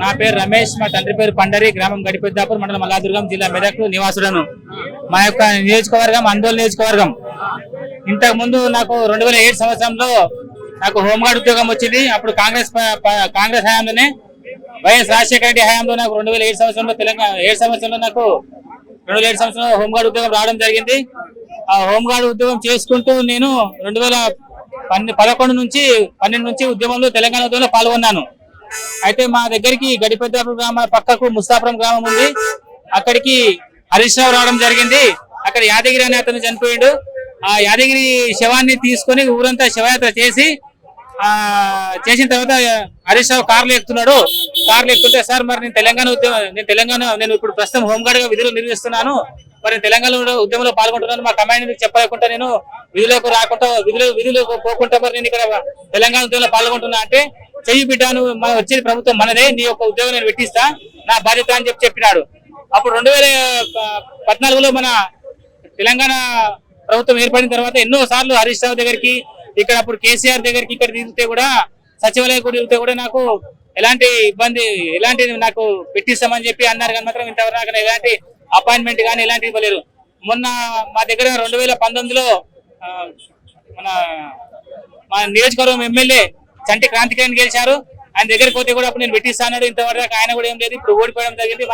నా పేరు రమేష్, మా తండ్రి పేరు పండరి, గ్రామం గడిపెద్దాపూర్, మండలం మల్లాదుర్గం, జిల్లా మెదక్ నివాసులను. మా యొక్క నియోజకవర్గం ఆందోళన నియోజకవర్గం. ఇంతకు ముందు నాకు 2007 సంవత్సరంలో నాకు హోంగార్డ్ ఉద్యోగం వచ్చింది. అప్పుడు కాంగ్రెస్ హయాంలోనే, వైఎస్ రాజశేఖర రెడ్డి హయాంలో నాకు 2007 సంవత్సరంలో తెలంగాణ 7 సంవత్సరంలో నాకు 2007 సంవత్సరంలో హోంగార్డ్ ఉద్యోగం రావడం జరిగింది. ఆ హోంగార్డ్ ఉద్యోగం చేసుకుంటూ నేను 2012 నుంచి ఉద్యమంలో తెలంగాణ ఉద్యమంలో పాల్గొన్నాను. అయితే మా దగ్గరికి గడిపెద్దాపూర్ గ్రామ పక్కకు ముస్తాపురం గ్రామం ఉంది. అక్కడికి హరీష్ రావు రావడం జరిగింది. అక్కడ యాదగిరి అనే అతను చనిపోయాడు. ఆ యాదగిరి శవాన్ని తీసుకొని ఊరంతా శవయాత్ర చేసిన తర్వాత హరీష్ రావు కార్లు ఎక్కుతుంటే, సార్ మరి నేను ఇప్పుడు ప్రస్తుతం హోంగార్డ్ గా విధులు నిర్వహిస్తున్నాను, మరి తెలంగాణ ఉద్యమంలో పాల్గొంటున్నాను, మా కమాండ్ చెప్పకుండా నేను విధులకు రాకుండా విధులకు పోకుండా మరి నేను ఇక్కడ తెలంగాణ ఉద్యమంలో పాల్గొంటున్నా అంటే, చెయ్యి బిడ్డాను, వచ్చేది ప్రభుత్వం మనదే, నీ యొక్క ఉద్యోగం నేను పెట్టిస్తా, నా బాధ్యత అని చెప్పినాడు. అప్పుడు 2014లో మన తెలంగాణ ప్రభుత్వం ఏర్పడిన తర్వాత ఎన్నో సార్లు హరీష్ రావు దగ్గరికి, ఇక్కడ అప్పుడు కేసీఆర్ దగ్గరికి, ఇక్కడ తిరిగితే కూడా, సచివాలయం కూడా తిరిగితే కూడా నాకు ఎలాంటి నాకు పెట్టిస్తామని చెప్పి అన్నారు. కానీ మాత్రం ఇంతవరకు ఎలాంటి అపాయింట్మెంట్ కానీ ఎలాంటివి ఇవ్వలేరు. మొన్న మా దగ్గర 2019లో మా నియోజకవర్గం ఎమ్మెల్యే చంటి క్రాంతికిరణ్ గెలిచారు. ఆయన దగ్గరికి పోతే కూడా అప్పుడు నేను పెట్టిస్తాను, ఇంతవరకు ఆయన కూడా ఏం లేదు. ఇప్పుడు ఓడిపోవడం జరిగింది.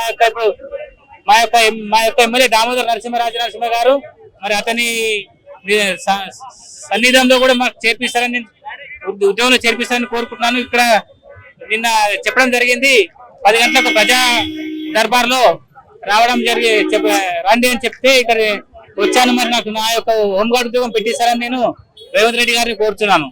మా యొక్క ఎమ్మెల్యే దామోదర్ నరసింహ గారు మరి అతని సన్నిధంలో కూడా మాకు చేర్పిస్తారని, ఉద్యోగంలో చేర్పిస్తారని కోరుకుంటున్నాను. ఇక్కడ నిన్న చెప్పడం జరిగింది, 10 గంటలకు ప్రజా దర్బార్లో రావడం రండి అని చెప్తే ఇక్కడ వచ్చాను. మరి నాకు నా యొక్క హోంగార్డ్ ఉద్యోగం పెట్టిస్తారని నేను రేవంత్ రెడ్డి గారిని కోరుతున్నాను.